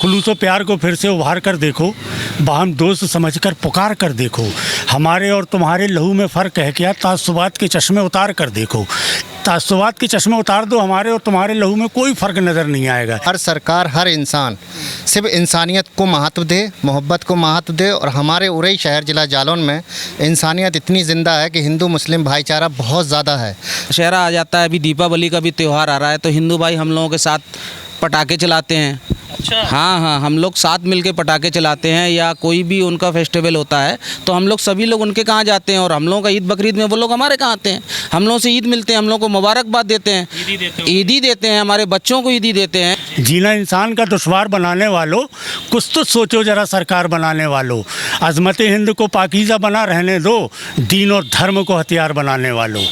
खुलूसो प्यार को फिर से उभार कर देखो, बाहम दोस्त समझकर पुकार कर देखो, हमारे और तुम्हारे लहू में फ़र्क है क्या, तासुबात के चश्मे उतार कर देखो, तासुबात के चश्मे उतार दो, हमारे और तुम्हारे लहू में कोई फ़र्क नज़र नहीं आएगा। हर सरकार, हर इंसान सिर्फ इंसानियत को महत्व दे, मोहब्बत को महत्व दे। और हमारे उरई शहर ज़िला जालौन में इंसानियत इतनी ज़िंदा है कि हिंदू मुस्लिम भाईचारा बहुत ज़्यादा है। दशहरा आ जाता है, अभी दीपावली का भी त्यौहार आ रहा है, तो हिंदू भाई हम लोगों के साथ पटाखे चलाते हैं। अच्छा। हाँ, हम लोग साथ मिलके पटाखे चलाते हैं, या कोई भी उनका फेस्टिवल होता है तो हम लोग सभी लोग उनके कहाँ जाते हैं, और हम लोगों का ईद बकरीद में वो लोग हमारे कहाँ आते हैं, हम लोगों से ईद मिलते हैं, हम लोग को मुबारकबाद देते हैं, ईदी देते हैं, हमारे बच्चों को ईदी देते हैं। जीना इंसान का दुश्वार बनाने वालों, कुछ तो सोचो ज़रा सरकार बनाने वालों, अज़मत हिंद को पाकीज़ा बना रहने दो, दीन और धर्म को हथियार बनाने वालों।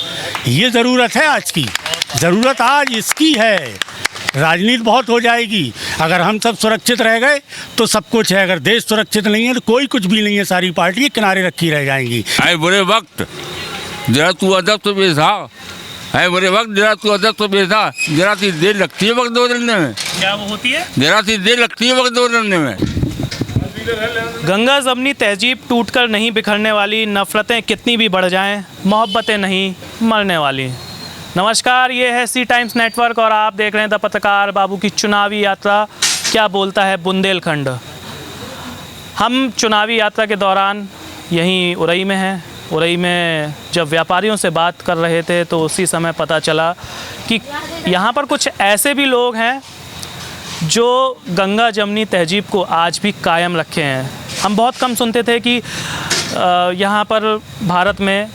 ये ज़रूरत है, आज की ज़रूरत आज इसकी है। राजनीति बहुत हो जाएगी, अगर हम सब सुरक्षित रह गए तो सब कुछ है, अगर देश सुरक्षित नहीं है तो कोई कुछ भी नहीं है, सारी पार्टी किनारे रखी रह जाएंगी। है बुरे वक्त जरा तू अदब तो बेचा, है बुरे वक्त जरा तू अदब तो बेचा, जरा सी देर लगती है वक्त दो डरने में। क्या वो होती है? जरा सी देर लगती है वक्त दो डरने में। गंगा जमनी तहजीब टूटकर नहीं बिखरने वाली, नफ़रतें कितनी भी बढ़ जाएं, मोहब्बतें नहीं मरने वाली। नमस्कार, ये है सी टाइम्स नेटवर्क और आप देख रहे हैं द पत्रकार बाबू की चुनावी यात्रा क्या बोलता है बुंदेलखंड। हम चुनावी यात्रा के दौरान यहीं उरई में हैं। उरई में जब व्यापारियों से बात कर रहे थे तो उसी समय पता चला कि यहाँ पर कुछ ऐसे भी लोग हैं जो गंगा जमनी तहजीब को आज भी कायम रखे हैं। हम बहुत कम सुनते थे कि यहाँ पर भारत में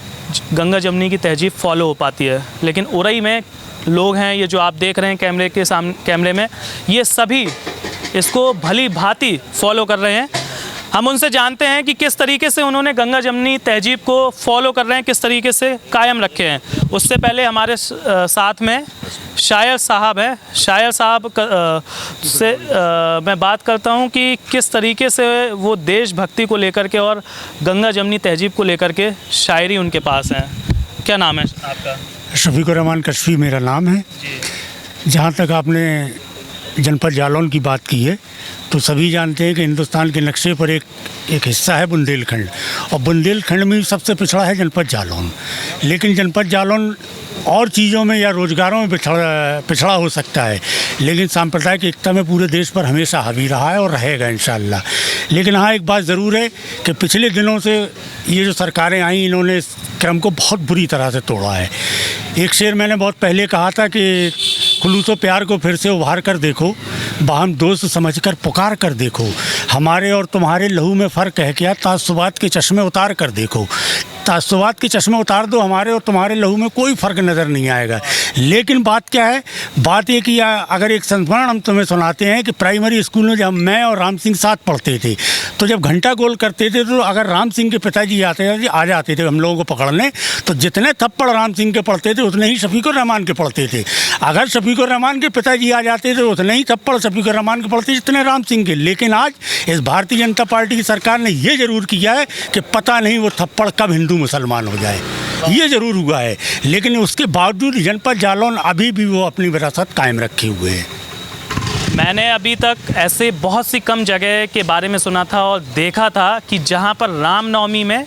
गंगा जमनी की तहजीब फॉलो हो पाती है, लेकिन उरई में लोग हैं, ये जो आप देख रहे हैं कैमरे के सामने, कैमरे में, ये सभी इसको भली भांति फॉलो कर रहे हैं। हम उनसे जानते हैं कि किस तरीके से उन्होंने गंगा जमनी तहजीब को फॉलो कर रहे हैं, किस तरीके से कायम रखे हैं। उससे पहले हमारे साथ में शायर साहब हैं। शायर साहब से मैं बात करता हूं कि किस तरीके से वो देशभक्ति को लेकर के और गंगा जमनी तहजीब को लेकर के शायरी उनके पास है। क्या नाम है आपका? शफीकुर रहमान कशफी मेरा नाम है। जहाँ तक आपने जनपद जालौन की बात की है तो सभी जानते हैं कि हिंदुस्तान के नक्शे पर एक हिस्सा है बुंदेलखंड, और बुंदेलखंड में सबसे पिछड़ा है जनपद जालौन। लेकिन जनपद जालौन और चीज़ों में या रोज़गारों में पिछड़ा हो सकता है, लेकिन सांप्रदायिक एकता में पूरे देश पर हमेशा हावी रहा है और रहेगा इंशाअल्लाह। लेकिन हाँ, एक बात ज़रूर है कि पिछले दिनों से ये जो सरकारें आई, इन्होंने इस क्रम को बहुत बुरी तरह से तोड़ा है। एक शेर मैंने बहुत पहले कहा था कि खुलूसो प्यार को फिर से उभार कर देखो, बाहम दोस्त समझकर पुकार कर देखो, हमारे और तुम्हारे लहू में फ़र्क है क्या, तासुबात के चश्मे उतार कर देखो, तासुबात के चश्मे उतार दो, हमारे और तुम्हारे लहू में कोई फ़र्क नज़र नहीं आएगा। लेकिन बात क्या है, बात ये कि अगर एक संस्मरण हम तुम्हें सुनाते हैं कि प्राइमरी स्कूल में जब मैं और राम सिंह साथ पढ़ते थे तो जब घंटा गोल करते थे तो अगर राम सिंह के पिताजी आ जाते थे हम लोगों को पकड़ने, तो जितने थप्पड़ राम सिंह के पढ़ते थे उतने ही शफीकुर रहमान के पढ़ते थे। अगर शफीकुर रहमान के पिताजी आ जाते थे उतने ही थप्पड़ शफीकुर रहमान के पढ़ते जितने राम सिंह के। लेकिन आज इस भारतीय जनता पार्टी की सरकार ने ये ज़रूर किया है कि पता नहीं वो थप्पड़ कब हिंदू मुसलमान हो जाए, ये ज़रूर हुआ है। लेकिन उसके बावजूद जनपद जालौन अभी भी वो अपनी विरासत कायम रखे हुए हैं। मैंने अभी तक ऐसे बहुत सी कम जगह के बारे में सुना था और देखा था कि जहाँ पर रामनवमी में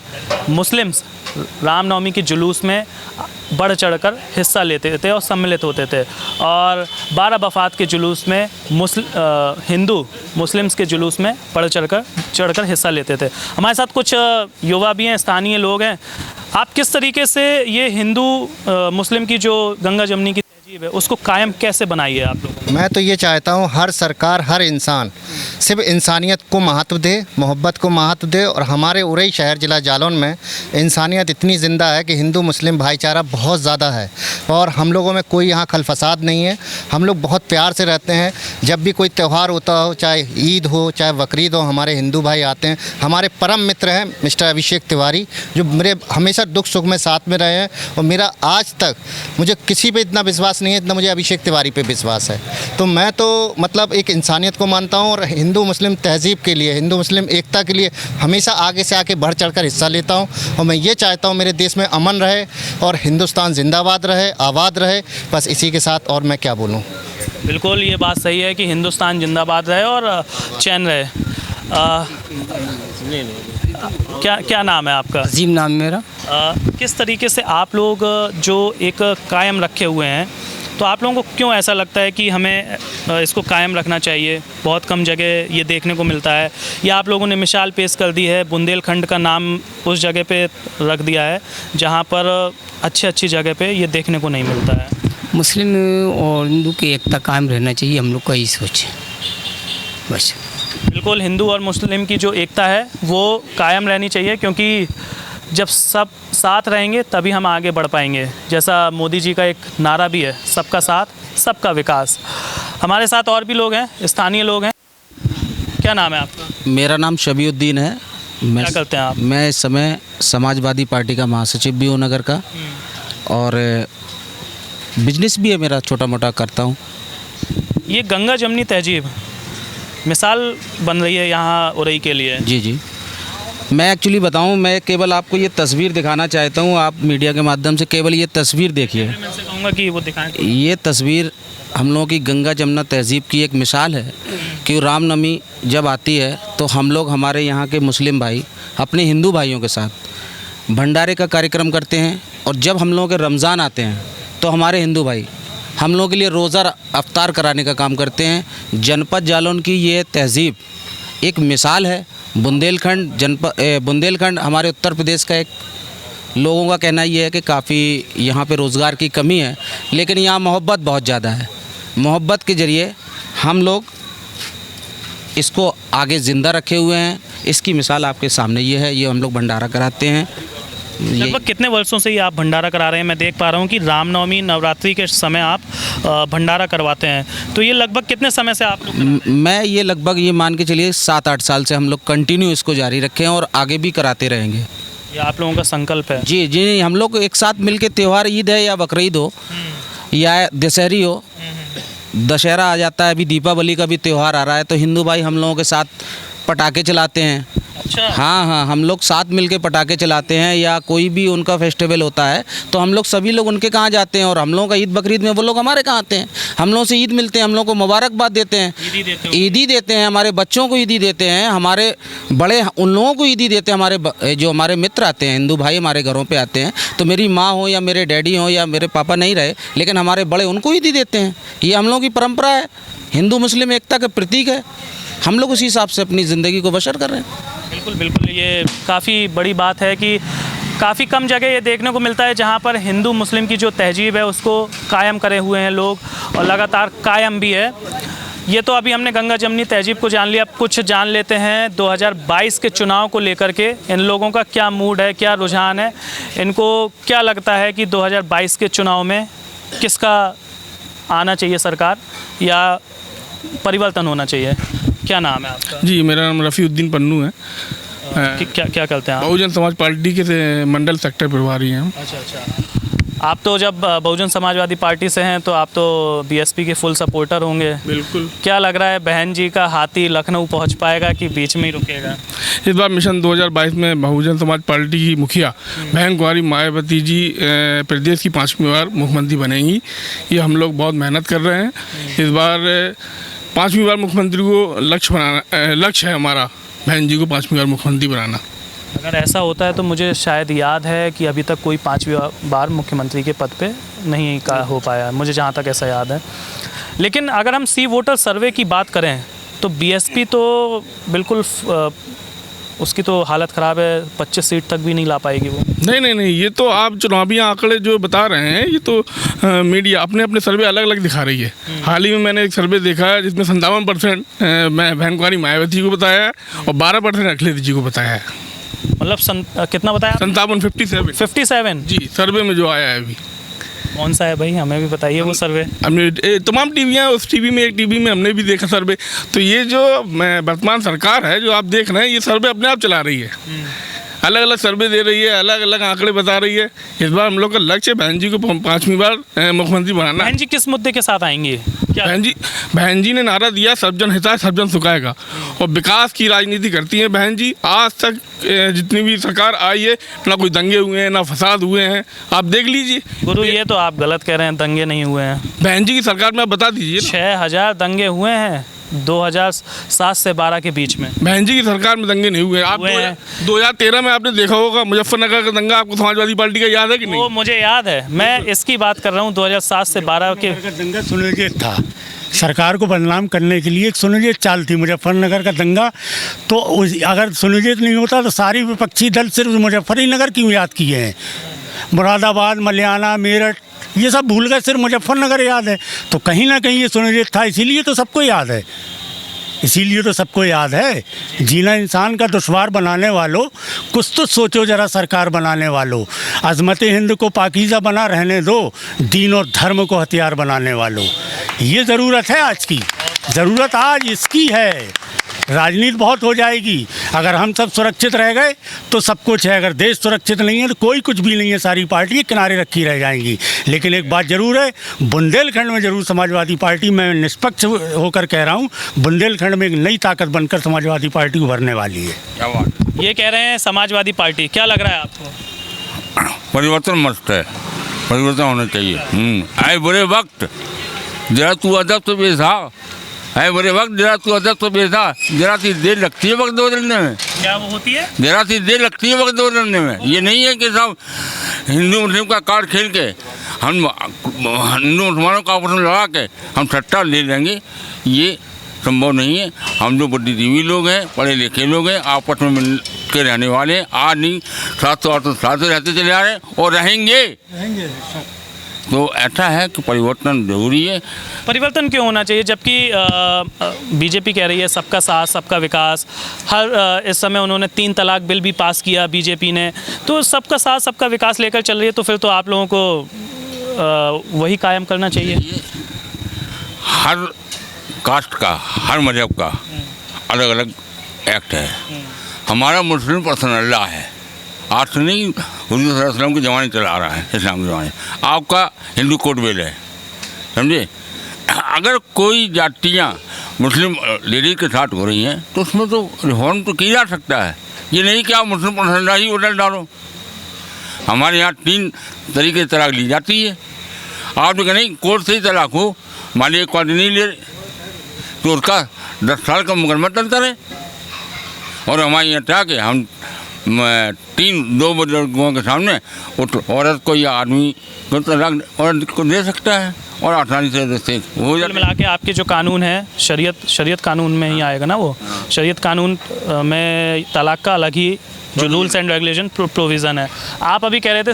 मुस्लिम्स रामनवमी के जुलूस में बढ़ चढ़कर हिस्सा लेते थे और सम्मिलित होते थे, और 12 वफ़ात के जुलूस में हिंदू मुस्लिम्स के जुलूस में बढ़ चढ़कर हिस्सा लेते थे। हमारे साथ कुछ युवा भी हैं, स्थानीय लोग हैं। आप किस तरीके से ये हिंदू मुस्लिम की जो गंगा जमनी की तहजीब है उसको कायम कैसे बनाई है आप लोग? मैं तो ये चाहता हूँ हर सरकार, हर इंसान सिर्फ इंसानियत को महत्व दे, मोहब्बत को महत्व दे। और हमारे उरई शहर ज़िला जालौन में इंसानियत इतनी ज़िंदा है कि हिंदू मुस्लिम भाईचारा बहुत ज़्यादा है और हम लोगों में कोई यहाँ खल फसाद नहीं है। हम लोग बहुत प्यार से रहते हैं। जब भी कोई त्यौहार होता हो, चाहे ईद हो चाहे बकरीद हो, हमारे हिंदू भाई आते हैं। हमारे परम मित्र हैं मिस्टर अभिषेक तिवारी, जो मेरे हमेशा दुख सुख में साथ में रहे हैं, और मेरा आज तक मुझे किसी पे इतना विश्वास नहीं है जितना मुझे अभिषेक तिवारी पे विश्वास है। तो मैं तो मतलब एक इंसानियत को मानता हूँ और हिंदू मुस्लिम तहजीब के लिए, हिंदू मुस्लिम एकता के लिए हमेशा आगे से आके बढ़ चढ़कर हिस्सा लेता हूँ। और मैं ये चाहता हूँ मेरे देश में अमन रहे और हिंदुस्तान जिंदाबाद रहे, आबाद रहे। बस इसी के साथ और मैं क्या बोलूँ। बिल्कुल ये बात सही है कि हिंदुस्तान जिंदाबाद रहे और चैन रहे। क्या क्या नाम है आपका? अजीम नाम मेरा। किस तरीके से आप लोग जो एक कायम रखे हुए हैं, तो आप लोगों को क्यों ऐसा लगता है कि हमें इसको कायम रखना चाहिए? बहुत कम जगह ये देखने को मिलता है, या आप लोगों ने मिसाल पेश कर दी है, बुंदेलखंड का नाम उस जगह पे रख दिया है जहाँ पर अच्छी जगह पे ये देखने को नहीं मिलता है। मुस्लिम और हिंदू की एकता कायम रहना चाहिए, हम लोग का यही सोच है बस। बिल्कुल, हिंदू और मुस्लिम की जो एकता है वो कायम रहनी चाहिए, क्योंकि जब सब साथ रहेंगे तभी हम आगे बढ़ पाएंगे। जैसा मोदी जी का एक नारा भी है, सबका साथ सबका विकास। हमारे साथ और भी लोग हैं, स्थानीय लोग हैं। क्या नाम है आपका? मेरा नाम शबीउद्दीन है। क्या करते हैं आप? मैं इस समय समाजवादी पार्टी का महासचिव भी हूँ नगर का, और बिजनेस भी है मेरा, छोटा मोटा करता हूँ। ये गंगा जमनी तहजीब मिसाल बन रही है यहाँ उरई के लिए। जी जी, मैं एक्चुअली बताऊं, मैं केवल आपको ये तस्वीर दिखाना चाहता हूं, आप मीडिया के माध्यम से केवल ये तस्वीर देखिए। मैं से कहूँगा कि वो दिखाएं। ये तस्वीर हम लोगों की गंगा जमुना तहजीब की एक मिसाल है कि रामनवमी जब आती है तो हम लोग, हमारे यहाँ के मुस्लिम भाई अपने हिंदू भाइयों के साथ भंडारे का कार्यक्रम करते हैं, और जब हम लोगों के रमज़ान आते हैं तो हमारे हिंदू भाई हम लोगों के लिए रोज़ा अफ्तार कराने का काम करते हैं। जनपद जालौन की ये तहजीब एक मिसाल है। बुंदेलखंड हमारे उत्तर प्रदेश का एक, लोगों का कहना ये है कि काफ़ी यहाँ पे रोज़गार की कमी है, लेकिन यहाँ मोहब्बत बहुत ज़्यादा है। मोहब्बत के ज़रिए हम लोग इसको आगे ज़िंदा रखे हुए हैं। इसकी मिसाल आपके सामने ये है, ये हम लोग भंडारा कराते हैं। लगभग कितने वर्षों से ये आप भंडारा करा रहे हैं? मैं देख पा रहा हूँ कि रामनवमी नवरात्रि के समय आप भंडारा करवाते हैं, तो ये लगभग कितने समय से आप लोग? मैं ये लगभग ये मान के चलिए 7-8 साल से हम लोग कंटिन्यू इसको जारी रखे हैं और आगे भी कराते रहेंगे। ये आप लोगों का संकल्प है? जी जी, हम लोग एक साथ मिलके त्यौहार, ईद है या बकरीद हो या दशहरी हो, दशहरा आ जाता है, अभी दीपावली का भी त्यौहार आ रहा है, तो हिंदू भाई हम लोगों के साथ पटाखे चलाते हैं। अच्छा। हाँ, हम लोग साथ मिलके पटाखे चलाते हैं, या कोई भी उनका फेस्टिवल होता है तो हम लोग सभी लोग उनके कहाँ जाते हैं, और हम लोगों का ईद बकरीद में वो लोग हमारे कहाँ आते हैं, हम लोगों से ईद मिलते हैं, हम लोग को मुबारकबाद देते हैं, ईदी देते हैं, हमारे बच्चों को ईदी देते हैं, हमारे बड़े उन लोगों को ईदी देते हैं। हमारे जो हमारे मित्र आते हैं, हिंदू भाई हमारे घरों पर आते हैं, तो मेरी माँ हो या मेरे डैडी हो या मेरे पापा नहीं रहे, लेकिन हमारे बड़े उनको ईदी देते हैं। ये हम लोगों की परंपरा है, हिंदू मुस्लिम एकता का प्रतीक है। हम लोग उसी हिसाब से अपनी ज़िंदगी को बसर कर रहे हैं। बिल्कुल बिल्कुल, ये काफ़ी बड़ी बात है कि काफ़ी कम जगह ये देखने को मिलता है जहाँ पर हिंदू मुस्लिम की जो तहजीब है उसको कायम करे हुए हैं लोग, और लगातार कायम भी है। ये तो अभी हमने गंगा जमनी तहजीब को जान लिया, अब कुछ जान लेते हैं 2022 के चुनाव को लेकर के इन लोगों का क्या मूड है, क्या रुझान है, इनको क्या लगता है कि 2022 के चुनाव में किसका आना चाहिए सरकार या परिवर्तन होना चाहिए। क्या नाम है आपका? जी, मेरा नाम रफ़ीउद्दीन पन्नू है। क्या क्या करते हैं आप? बहुजन समाज पार्टी के मंडल सेक्टर प्रभारी हैं हम। अच्छा। आप तो जब बहुजन समाजवादी पार्टी से हैं तो आप तो बीएसपी के फुल सपोर्टर होंगे। बिल्कुल। क्या लग रहा है, बहन जी का हाथी लखनऊ पहुंच पाएगा कि बीच में ही रुकेगा? इस बार मिशन 2022 में बहुजन समाज पार्टी की मुखिया बहन कुंवारी मायावती जी प्रदेश की 5वीं बार मुख्यमंत्री बनेंगी। ये हम लोग बहुत मेहनत कर रहे हैं। इस बार 5वीं बार मुख्यमंत्री को लक्ष्य है हमारा, बहन जी को 5वीं बार मुख्यमंत्री बनाना। अगर ऐसा होता है तो मुझे शायद याद है कि अभी तक कोई 5वीं बार मुख्यमंत्री के पद पे नहीं हो पाया, मुझे जहाँ तक ऐसा याद है। लेकिन अगर हम सी वोटर सर्वे की बात करें तो बीएसपी तो बिल्कुल उसकी तो हालत ख़राब है, 25 सीट तक भी नहीं ला पाएगी वो। नहीं, ये तो आप चुनावी आंकड़े जो बता रहे हैं, ये तो मीडिया अपने अपने सर्वे अलग अलग दिखा रही है। हाल ही में मैंने एक सर्वे देखा है जिसमें 57% मैं बहन कुंवारी मायावती को बताया है और 12% अखिलेश जी को बताया है। मतलब कितना बताया? 57 जी, सर्वे में जो आया है अभी। कौन सा है भाई, हमें भी बताइए वो सर्वे। हमने तमाम टीवियाँ, उस टीवी में एक टीवी में हमने भी देखा सर्वे। तो ये जो वर्तमान सरकार है जो आप देख रहे हैं, ये सर्वे अपने आप चला रही है। अलग अलग सर्वे दे रही है, अलग अलग आंकड़े बता रही है। इस बार हम लोग का लक्ष्य बहन जी को 5वीं बार मुख्यमंत्री बनाना है। बहन जी किस मुद्दे के साथ आएंगे? क्या बहन जी ने नारा दिया सबजन हिताय सबजन सुखाय का, और विकास की राजनीति करती हैं बहन जी। आज तक जितनी भी सरकार आई है, ना कोई दंगे हुए हैं, ना फसाद हुए हैं, आप देख लीजिए। गुरु ये तो आप गलत कह रहे हैं, दंगे नहीं हुए हैं। बहन जी की सरकार में आप बता दीजिए। 6000 दंगे हुए हैं 2007 से 12 के बीच में। बहन जी की सरकार में दंगे नहीं हुए। आप हुए हैं। 2013 में आपने देखा होगा मुजफ्फरनगर का दंगा, आपको समाजवादी पार्टी का याद है कि नहीं? वो मुझे याद है, मैं इसकी बात कर रहा हूँ 2007 से 12 के। दंगा सुनियोजित था, सरकार को बदनाम करने के लिए एक सुनियोजित चाल थी मुजफ्फरनगर का दंगा। तो अगर सुनियोजित नहीं होता तो सारी विपक्षी दल सिर्फ मुजफ्फरनगर क्यों याद किए हैं? मुरादाबाद, मलियाना, मेरठ ये सब भूल गए, सिर्फ मुजफ्फरनगर याद है। तो कहीं ना कहीं ये सुनियोजित था, इसीलिए तो सबको याद है, इसीलिए तो सबको याद है। जीना इंसान का दुश्वार बनाने वालों, कुछ तो सोचो जरा सरकार बनाने वालों। अज़मत हिंद को पाकीज़ा बना रहने दो, दीन और धर्म को हथियार बनाने वालों। ये ज़रूरत है, आज की ज़रूरत आज इसकी है। राजनीति बहुत हो जाएगी, अगर हम सब सुरक्षित रह गए तो सब कुछ है। अगर देश सुरक्षित नहीं है तो कोई कुछ भी नहीं है, सारी पार्टी किनारे रखी रह जाएंगी। लेकिन एक बात ज़रूर है, बुंदेलखंड में ज़रूर समाजवादी पार्टी, मैं निष्पक्ष होकर कह रहा हूँ, बुंदेलखंड में एक नई ताकत बनकर समाजवादी पार्टी उभरने वाली है। क्या बात? ये कह रहे हैं समाजवादी पार्टी, क्या लग रहा है आपको? परिवर्तन मस्त है, परिवर्तन होना चाहिए। आए बुरे वक्त जरा तू अदब तो पेश आ, है बुरे वक्त जरा तू अदब तो पेश आ। जरा सी देर लगती है वक्त बदलने में। क्या वो होती है? जरा सी देर लगती है वक्त बदलने में। ये नहीं है कि सब हिंदू मुस्लिम का कार्ड खेल के हम हिंदू मुसलमानों का आपस में लड़ा के हम सट्टा ले लेंगे, ये संभव नहीं है। हम जो बुद्धिजीवी लोग हैं, पढ़े लिखे लोग हैं, आपस में मिल के रहने वाले हैं। आज नहीं 700-800 साल से रहते चले आ रहे हैं और रहेंगे। तो ऐसा है कि परिवर्तन जरूरी है। परिवर्तन क्यों होना चाहिए, जबकि बीजेपी कह रही है सबका साथ सबका विकास। हर इस समय उन्होंने 3 तलाक बिल भी पास किया बीजेपी ने, तो सबका साथ सबका विकास लेकर चल रही है। तो फिर तो आप लोगों को वही कायम करना चाहिए। हर कास्ट का, हर मजहब का अलग अलग एक्ट है। हमारा मुस्लिम पर्सनल अल्लाह है, आज से नहीं, हुजूर सल्लल्लाहु अलैहि वसल्लम के ज़माने चला आ रहा है, इस्लाम के ज़माने। आपका हिंदू कोड बिल है, समझे। अगर कोई जातियाँ मुस्लिम लेडीज के साथ हो रही हैं तो उसमें तो रिफॉर्म तो किया जा सकता है। ये नहीं कि आप मुस्लिम पर्सनल ही होटल डालो। हमारे यहाँ 3 तरीके से तलाक ली जाती है। आप तो नहीं कोर्ट से ही तलाक हो, मान लीजिए एक नहीं ले तो उसका 10 साल का मुकदमा चलता रहे। और हमारे यहाँ था कि हम 2 बुजुर्गों के सामने औरत को या आदमी को तलाक औरत को दे सकता है और आसानी से हो जाए। मिला के आपके जो कानून है, शरीयत कानून में ही आएगा ना, वो शरीयत कानून में तलाक का अलग ही जो रूल्स एंड रेगुलेशन प्रोविज़न है। आप अभी कह रहे थे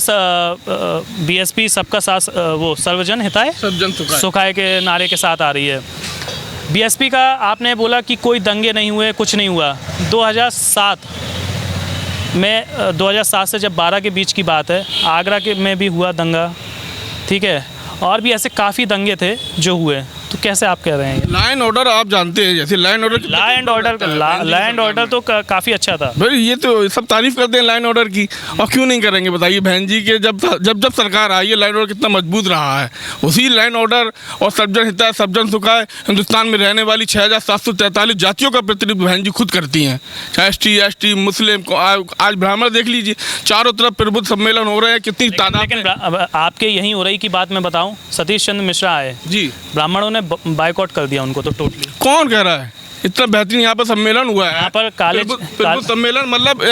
बीएसपी सबका साथ, वो सर्वजन हिताय सबजन सुखाय के नारे के साथ आ रही है। बीएसपी का आपने बोला कि कोई दंगे नहीं हुए, कुछ नहीं हुआ। 2007 से जब 12 के बीच की बात है, आगरा के में भी हुआ दंगा, ठीक है, और भी ऐसे काफ़ी दंगे थे जो हुए। तो कैसे आप कह रहे हैं? लाइन ऑर्डर आप जानते हैं, जैसे लाइन ऑर्डर तो काफ़ी अच्छा था भाई। ये तो सब तारीफ करते हैं लाइन ऑर्डर की, और क्यों नहीं करेंगे बताइए। बहन जी के जब सरकार आई है, लाइन ऑर्डर कितना मजबूत रहा है। उसी लाइन ऑर्डर और सबजन हिताय सबजन सुखाय हिंदुस्तान में रहने वाली 6743 जातियों का प्रतिनिधित्व बहन जी खुद करती हैं, चाहे ST मुस्लिम को। आज ब्राह्मण देख लीजिए, चारों तरफ प्रबुद्ध सम्मेलन हो रहे हैं, कितनी तादाद में। आपके यहीं हो रही की बात मैं बताऊँ, सतीश चंद्र मिश्रा आए जी, ब्राह्मणों ने बाइकआउट कर दिया उनको। तो टोटली कौन कह रहा है? इतना बेहतरीन यहाँ पर सम्मेलन हुआ है, यहाँ पर कॉलेज सम्मेलन, मतलब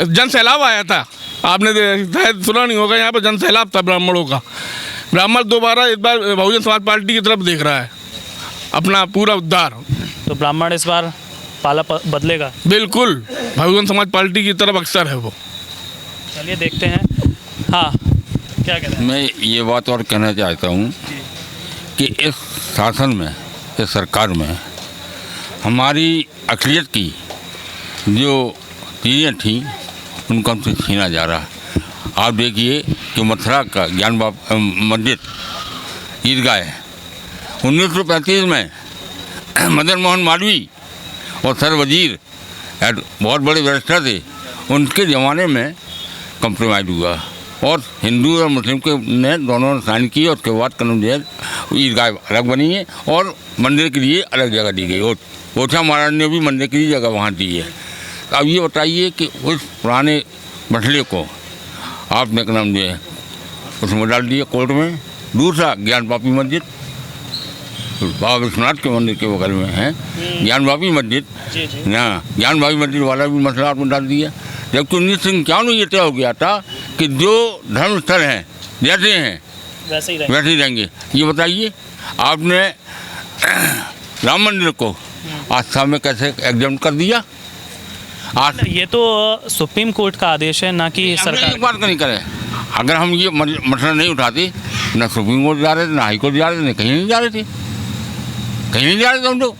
जन सैलाब आया था। आपने शायद सुना नहीं होगा, यहाँ पर जन सैलाब था ब्राह्मणों का। ब्राह्मण दोबारा इस बार बहुजन समाज पार्टी की तरफ देख रहा है अपना पूरा उद्धार। तो ब्राह्मण इस बार पाला बदलेगा बिल्कुल, बहुजन समाज पार्टी की तरफ अक्सर है वो। चलिए देखते हैं। हाँ, क्या कह रहे हैं? मैं ये बात और कहना चाहता हूँ कि इस शासन में, इस सरकार में हमारी अक़लियत की जो चीज़ें थी उनको हमसे छीना जा रहा है। आप देखिए कि मथुरा का ज्ञान मस्जिद ईदगाह है, 1935 में मदन मोहन मालवीय और सर वजीर बहुत बड़े बैरिस्टर थे, उनके ज़माने में कंप्रोमाइज़ हुआ और हिंदू और मुस्लिम के ने दोनों ने साइन किए। और उसके बाद कानून जो है ईदगाह अलग बनी है और मंदिर के लिए अलग जगह दी गई। और ओछा महाराज ने भी मंदिर की जगह वहाँ दी है। तो अब ये बताइए कि उस पुराने मसले को आपने क्या नाम दिया उसमें डाल दिया कोर्ट में। दूसरा ज्ञान वापी मस्जिद बाबा विश्वनाथ के मंदिर के बगल में है ज्ञान वापी मस्जिद, ना ज्ञान वापी मस्जिद वाला भी मसला आपने डाल दिया। जबकि 1951 में ये तय हो गया था कि जो धर्म स्थल हैं जैसे हैं वैसे ही रहेंगे। ये बताइए आपने राम मंदिर को आस्था में कैसे एग्जाम कर दिया? आज ये तो सुप्रीम कोर्ट का आदेश है, ना कि सरकार। एक बात नहीं करें, अगर हम ये मसला नहीं उठाते ना सुप्रीम कोर्ट जा रहे थे ना हाई कोर्ट जा रहे थे ना कहीं नहीं जा रहे थे, कहीं नहीं जा रहे थे हम लोग।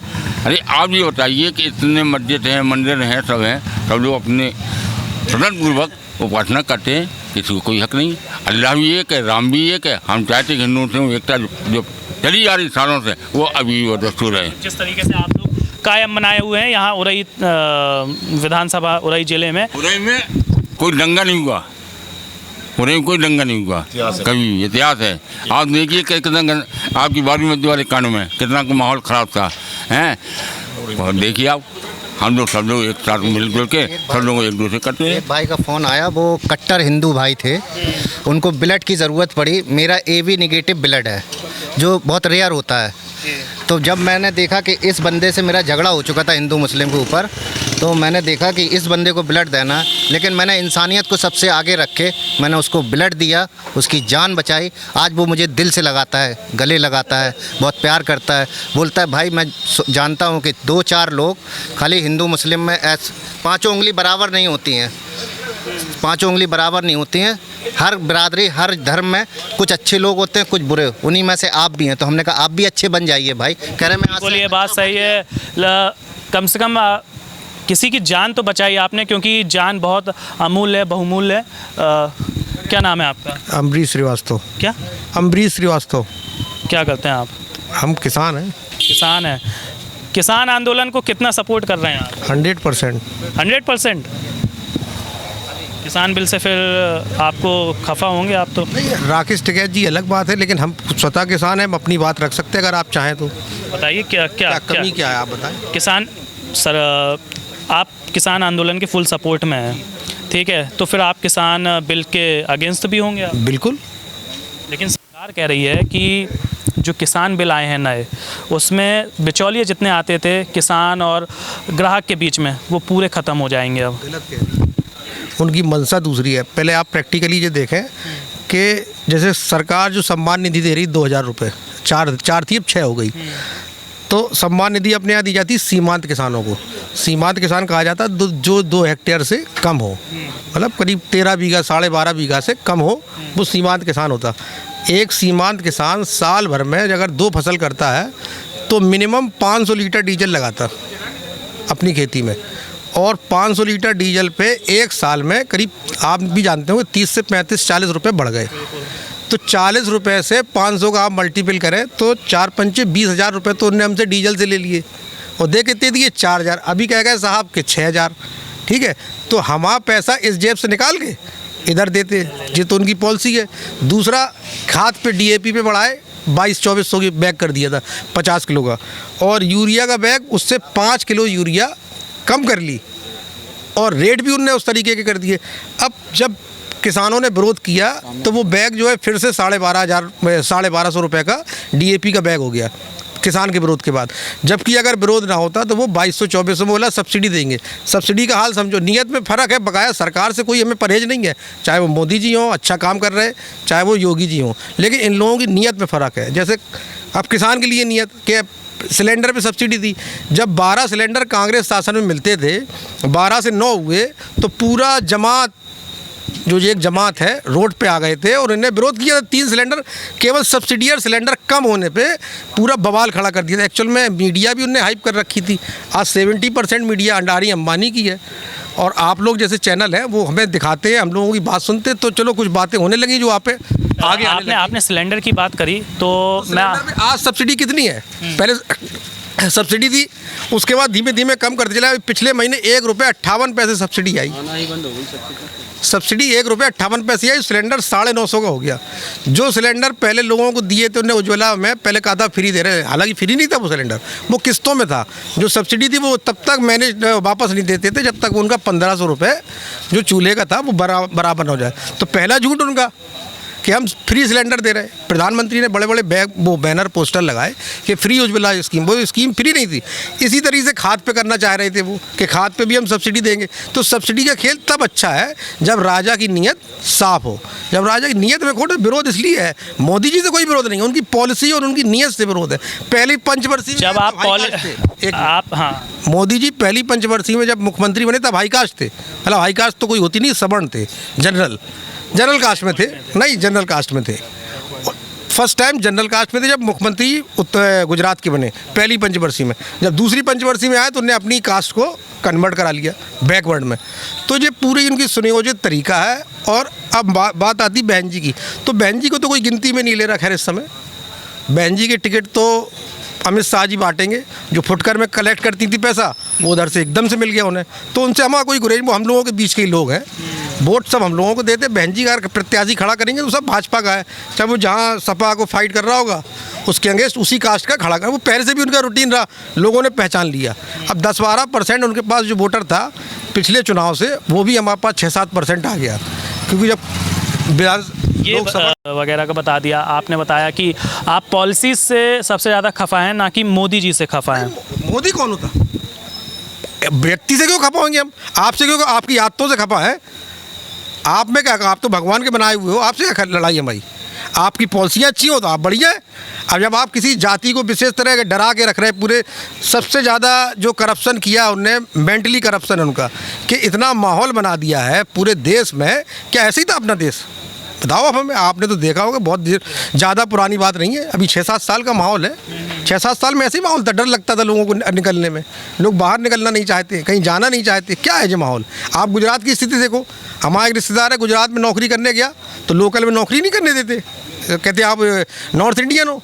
अरे आप ये बताइए कि इतने मस्जिद हैं मंदिर हैं सब हैं, सब लोग अपने स्वतंत्रपूर्वक उपासना करते हैं, किसी को कोई हक नहीं। अल्लाह भी एक है, राम भी एक है। हम चाहते हैं हिंदुओं से एकता जो चली आ रही सालों से वो अभी वो दस्तूर है। जिस तरीके से आप लोग कायम बनाए हुए हैं यहाँ उरई विधानसभा उरई जिले में। उरई में कोई दंगा नहीं हुआ, उरई में कोई दंगा नहीं हुआ कभी, इतिहास है। आप देखिए कितना आपकी बारहवीं मस्जिद वाले कांड में कितना का माहौल ख़राब था हैं। और देखिए आप हम लोग सब लोग एक साथ मिलजुल के सब लोग एक दूसरे करते हैं। एक भाई का फ़ोन आया, वो कट्टर हिंदू भाई थे, उनको ब्लड की ज़रूरत पड़ी। मेरा AB नेगेटिव ब्लड है जो बहुत रेयर होता है। तो जब मैंने देखा कि इस बंदे से मेरा झगड़ा हो चुका था हिंदू मुस्लिम के ऊपर, तो मैंने देखा कि इस बंदे को ब्लड देना है। लेकिन मैंने इंसानियत को सबसे आगे रख के मैंने उसको ब्लड दिया, उसकी जान बचाई। आज वो मुझे दिल से लगाता है, गले लगाता है, बहुत प्यार करता है। बोलता है भाई मैं जानता हूँ कि 2-4 लोग खाली हिंदू मुस्लिम में पाँचों उंगली बराबर नहीं होती हैं, पाँचों उंगली बराबर नहीं होती हैं। हर बिरादरी हर धर्म में कुछ अच्छे लोग होते हैं कुछ बुरे, उन्हीं में से आप भी हैं। तो हमने कहा आप भी अच्छे बन जाइए भाई। कह रहे मैं बोलिए, बात सही है। कम से कम किसी की जान तो बचाई आपने, क्योंकि जान बहुत अमूल्य है, बहुमूल्य है। क्या नाम है आपका? अम्बरीश श्रीवास्तव। क्या? अम्बरीश श्रीवास्तव। क्या करते हैं आप? हम किसान हैं। किसान हैं। किसान आंदोलन को कितना सपोर्ट कर रहे हैं आप? 100%। 100%। किसान बिल से फिर आपको खफा होंगे आप तो? राकेश टिकैत जी अलग बात है, लेकिन हम स्वतः किसान हैं, हम अपनी बात रख सकते हैं अगर आप चाहें तो। बताइए क्या क्या कमी क्या है आप बताएं। किसान सर, आप किसान आंदोलन के फुल सपोर्ट में हैं, ठीक है, तो फिर आप किसान बिल के अगेंस्ट भी होंगे आप? बिल्कुल। लेकिन सरकार कह रही है कि जो किसान बिल आए हैं नए, उसमें बिचौलिए जितने आते थे किसान और ग्राहक के बीच में, वो पूरे ख़त्म हो जाएंगे अब। गलत कह रही है, उनकी मंशा दूसरी है। पहले आप प्रैक्टिकली ये देखें कि जैसे सरकार जो सम्मान निधि दे रही 2000 रुपये, चार थी अब 6 हो गई। तो सम्मान निधि अपने यहाँ दी जाती सीमांत किसानों को। सीमांत किसान कहा जाता है जो 2 हेक्टेयर से कम हो, मतलब करीब 13 बीघा 12.5 बीघा से कम हो, वो सीमांत किसान होता। एक सीमांत किसान साल भर में अगर 2 फसल करता है तो मिनिमम 500 लीटर डीजल लगाता अपनी खेती में। और 500 लीटर डीजल पे एक साल में करीब आप भी जानते हो 30 से 35-40 रुपये बढ़ गए। तो 40 रुपये से 500 का आप मल्टीपल करें तो 4×5 20,000 रुपये तो उनने हमसे डीजल से ले लिए और दे कितने दिए 4,000। अभी कह गए साहब के 6,000, ठीक है। तो हमारा पैसा इस जेब से निकाल के इधर देते, ये तो उनकी पॉलिसी है। दूसरा, खाद पे DAP पे बढ़ाए 2200-2400 की बैग कर दिया था 50 किलो का, और यूरिया का बैग उससे 5 किलो यूरिया कम कर ली और रेट भी उनने उस तरीके के कर दिए। अब जब किसानों ने विरोध किया तो वो बैग जो है फिर से 12,500 रुपये का DAP का बैग हो गया किसान के विरोध के बाद। जबकि अगर विरोध ना होता तो वो 2200-2400 में बोला सब्सिडी देंगे। सब्सिडी का हाल समझो, नियत में फ़र्क है। बकाया सरकार से कोई हमें परहेज नहीं है, चाहे वो मोदी जी हों अच्छा काम कर रहे, चाहे वो योगी जी हों, लेकिन इन लोगों की नियत में फ़र्क है। जैसे अब किसान के लिए नियत के सिलेंडर पे सब्सिडी दी, जब 12 सिलेंडर कांग्रेस शासन में मिलते थे 12 से 9 हुए तो पूरा जमात जो एक जमात है रोड पे आ गए थे और इन्हें विरोध किया था। 3 सिलेंडर केवल सब्सिडी और सिलेंडर कम होने पे पूरा बवाल खड़ा कर दिया था। एक्चुअल में मीडिया भी उनने हाइप कर रखी थी। आज 70% मीडिया अंडारी अंबानी की है और आप लोग जैसे चैनल हैं वो हमें दिखाते हैं, हम लोगों की बात सुनते, तो चलो कुछ बातें होने लगी जो आप पे आगे आपने सिलेंडर की बात करी तो मैं आज सब्सिडी कितनी है? पहले सब्सिडी दी, उसके बाद धीमे धीमे कम करते चला। पिछले महीने 1 रुपये 58 पैसे सब्सिडी आई, सब्सिडी 1 रुपये 58 पैसे आई। सिलेंडर 950 का हो गया। जो सिलेंडर पहले लोगों को दिए थे उन्हें उज्ज्वला में पहले कहा था फ्री दे रहे हैं, हालांकि फ्री नहीं था वो सिलेंडर, वो किस्तों में था। जो सब्सिडी थी वो तब तक मैनेज वापस नहीं देते थे जब तक उनका 1500 रुपये जो चूल्हे का था वो बराबर हो जाए। तो पहला झूठ उनका कि हम फ्री सिलेंडर दे रहे हैं। प्रधानमंत्री ने बड़े बड़े वो बैनर पोस्टर लगाए कि फ्री उज्ज्वला स्कीम, वो स्कीम फ्री नहीं थी। इसी तरीके से खाद पे करना चाह रहे थे वो कि खाद पे भी हम सब्सिडी देंगे। तो सब्सिडी का खेल तब अच्छा है जब राजा की नीयत साफ हो। जब राजा की नीयत में खोट, विरोध इसलिए है, मोदी जी से कोई विरोध नहीं है, उनकी पॉलिसी और उनकी नीयत से विरोध है। पहली पंचवर्षीय जब आप हाँ मोदी जी पहली पंचवर्षीय में जब मुख्यमंत्री बने तब हाई कास्ट थे, मतलब हाई कास्ट तो कोई होती नहीं, सवर्ण थे, जनरल कास्ट में थे, नहीं जनरल कास्ट में थे। फर्स्ट टाइम जनरल कास्ट में थे जब मुख्यमंत्री गुजरात के बने पहली पंचवर्षीय में। जब दूसरी पंचवर्षीय में आए तो उन्होंने अपनी कास्ट को कन्वर्ट करा लिया बैकवर्ड में। तो ये पूरी उनकी सुनियोजित तरीका है। और अब बात आती बहन जी की, तो बहन जी को तो कोई गिनती में नहीं ले रहा। खैर इस समय बहन जी के टिकट तो अमित शाह जी बांटेंगे, जो फुटकर में कलेक्ट करती थी पैसा वो उधर से एकदम से मिल गया उन्हें, तो उनसे हमारा कोई गुरेज, वो हम लोगों के बीच के ही लोग हैं, वोट सब हम लोगों को देते। बहन जी का प्रत्याशी खड़ा करेंगे तो सब भाजपा का है, चाहे वो जहाँ सपा को फाइट कर रहा होगा उसके अगेंस्ट उसी कास्ट का खड़ा कर। वो पहले से भी उनका रूटीन रहा, लोगों ने पहचान लिया। अब 10-12% उनके पास जो वोटर था पिछले चुनाव से, वो भी हमारे पास 6-7% आ गया, क्योंकि जब ये वगैरह का बता दिया। आपने बताया कि आप पॉलिसी से सबसे ज़्यादा खफा हैं, ना कि मोदी जी से खफा हैं। मोदी कौन होता? व्यक्ति से क्यों खफा होंगे हम? आपसे क्यों? आपकी आदतों से खफा है। आप में क्या, आप तो भगवान के बनाए हुए हो, आपसे क्या लड़ाई है भाई? आपकी पॉलिसियाँ अच्छी हो तो आप बढ़िया है। अब जब आप किसी जाति को विशेष तरह के डरा के रख रहे हैं, पूरे सबसे ज़्यादा जो करप्शन किया उनने, मेंटली करप्शन है उनका, कि इतना माहौल बना दिया है पूरे देश में। क्या ऐसे ही था अपना देश? बताओ अब हमें। आपने तो देखा होगा, बहुत ज़्यादा पुरानी बात नहीं है, अभी 6-7 साल का माहौल है। 6-7 साल में ऐसे ही माहौल था, डर लगता था लोगों को निकलने में, लोग बाहर निकलना नहीं चाहते, कहीं जाना नहीं चाहते। क्या है ये माहौल? आप गुजरात की स्थिति देखो। हमारा एक रिश्तेदार है गुजरात में नौकरी करने गया तो लोकल में नौकरी नहीं करने देते, कहते आप नॉर्थ इंडियन हो।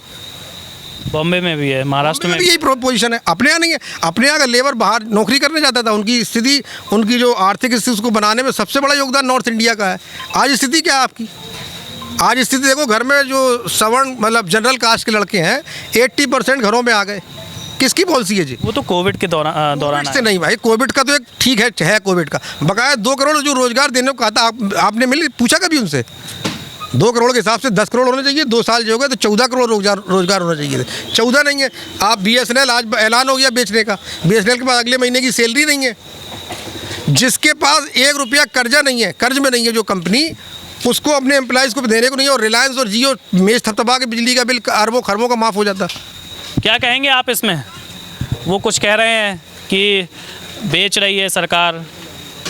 बॉम्बे में भी है, महाराष्ट्र में भी यही पोजीशन है। अपने यहाँ नहीं है। अपने यहाँ का लेबर बाहर नौकरी करने जाता था, उनकी स्थिति, उनकी जो आर्थिक स्थिति उसको बनाने में सबसे बड़ा योगदान नॉर्थ इंडिया का है। आज स्थिति क्या है आपकी? आज स्थिति देखो, घर में जो सवर्ण मतलब जनरल कास्ट के लड़के हैं 80% घरों में आ गए। किसकी पॉलिसी है जी? वो तो कोविड के दौरान से नहीं भाई, कोविड का तो एक ठीक है कोविड का बकाया 2 करोड़ जो रोजगार देने को कहा था, आपने पूछा कभी उनसे? 2 करोड़ के हिसाब से 10 करोड़ होने चाहिए, 2 साल जो हो गए तो 14 करोड़ रोजगार होना चाहिए थे। 14 नहीं है। आप BSNL आज ऐलान हो गया बेचने का, BSNL के पास अगले महीने की सैलरी नहीं है। जिसके पास 1 रुपया कर्जा नहीं है, कर्ज में नहीं है जो कंपनी, उसको अपने एम्प्लॉइज़ को देने को नहीं है। और रिलायंस और जियो मेज थपथपा के बिजली का बिल अरबों खरबों का माफ़ हो जाता। क्या कहेंगे आप इसमें? वो कुछ कह रहे हैं कि बेच रही है सरकार,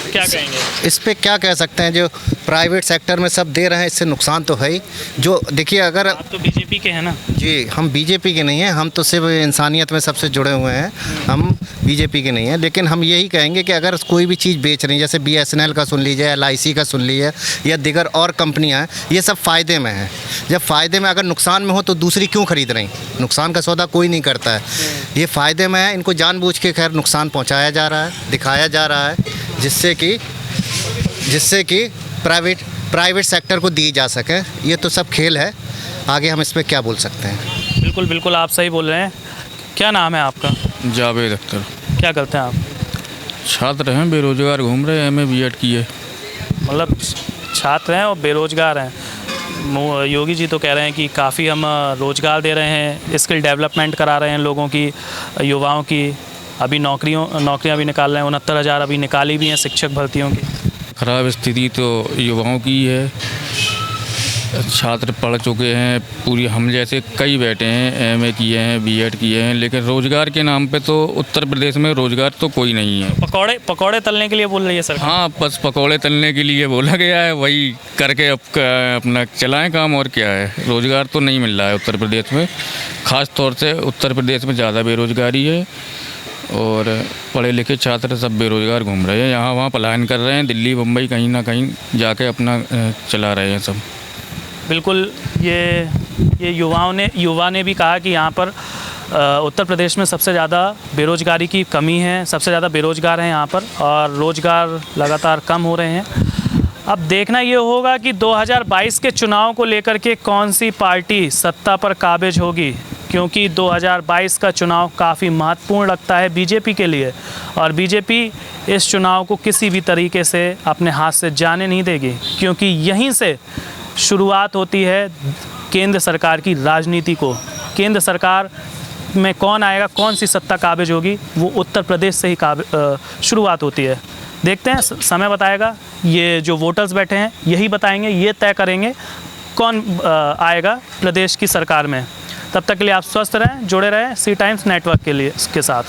क्या कहेंगे इस पे? क्या कह सकते हैं, जो प्राइवेट सेक्टर में सब दे रहे हैं इससे नुकसान तो है ही। जो देखिए, अगर आप तो बीजेपी के हैं ना? जी, हम बीजेपी के नहीं हैं, हम तो सिर्फ इंसानियत में सबसे जुड़े हुए हैं, हम बीजेपी के नहीं हैं। लेकिन हम यही कहेंगे कि अगर कोई भी चीज़ बेच रही है, जैसे BSNL का सुन लीजिए, LIC का सुन लीजिए, या दीगर और कंपनियां हैं, ये सब फ़ायदे में हैं। जब फ़ायदे में, अगर नुकसान में हो तो दूसरी क्यों खरीद रही? नुकसान का सौदा कोई नहीं करता है। ये फ़ायदे में है, इनको जानबूझ के खैर नुकसान पहुँचाया जा रहा है, दिखाया जा रहा है, जिससे कि प्राइवेट सेक्टर को दी जा सके। ये तो सब खेल है, आगे हम इसमें क्या बोल सकते हैं? बिल्कुल आप सही बोल रहे हैं। क्या नाम है आपका? जावेद अख्तर। क्या करते हैं आप? छात्र हैं, बेरोजगार घूम रहे हैं, MA B.Ed किए। मतलब छात्र हैं और बेरोजगार हैं। योगी जी तो कह रहे हैं कि काफ़ी हम रोज़गार दे रहे हैं, स्किल डेवलपमेंट करा रहे हैं लोगों की, युवाओं की। अभी नौकरियां भी निकाल रहे हैं, 69,000 अभी निकाली भी हैं शिक्षक भर्तियों की। ख़राब स्थिति तो युवाओं की है। छात्र पढ़ चुके हैं, पूरी हम जैसे कई बैठे हैं, MA किए हैं, B.Ed किए हैं, लेकिन रोज़गार के नाम पे तो उत्तर प्रदेश में रोज़गार तो कोई नहीं है। पकौड़े तलने के लिए बोल रही है सरकार? हाँ, बस पकौड़े तलने के लिए बोला गया है, वही करके अपना चलाएं काम, और क्या है। रोज़गार तो नहीं मिल रहा है उत्तर प्रदेश में, ख़ास तौर से उत्तर प्रदेश में ज़्यादा बेरोज़गारी है और पढ़े लिखे छात्र सब बेरोज़गार घूम रहे हैं, यहाँ वहाँ पलायन कर रहे हैं, दिल्ली मुंबई कहीं ना कहीं जाके अपना चला रहे हैं सब। बिल्कुल, ये युवा ने भी कहा कि यहाँ पर उत्तर प्रदेश में सबसे ज़्यादा बेरोज़गारी की कमी है, सबसे ज़्यादा बेरोज़गार हैं यहाँ पर और रोज़गार लगातार कम हो रहे हैं। अब देखना ये होगा कि 2022 के चुनाव को लेकर के कौन सी पार्टी सत्ता पर काबिज होगी, क्योंकि 2022 का चुनाव काफ़ी महत्वपूर्ण लगता है बीजेपी के लिए और बीजेपी इस चुनाव को किसी भी तरीके से अपने हाथ से जाने नहीं देगी, क्योंकि यहीं से शुरुआत होती है केंद्र सरकार की राजनीति को। केंद्र सरकार में कौन आएगा, कौन सी सत्ता काबिज होगी, वो उत्तर प्रदेश से ही शुरुआत होती है। देखते हैं, समय बताएगा। ये जो वोटर्स बैठे हैं यही बताएंगे, ये तय करेंगे कौन आएगा प्रदेश की सरकार में। तब तक के लिए आप स्वस्थ रहें, जुड़े रहें सी टाइम्स नेटवर्क के साथ।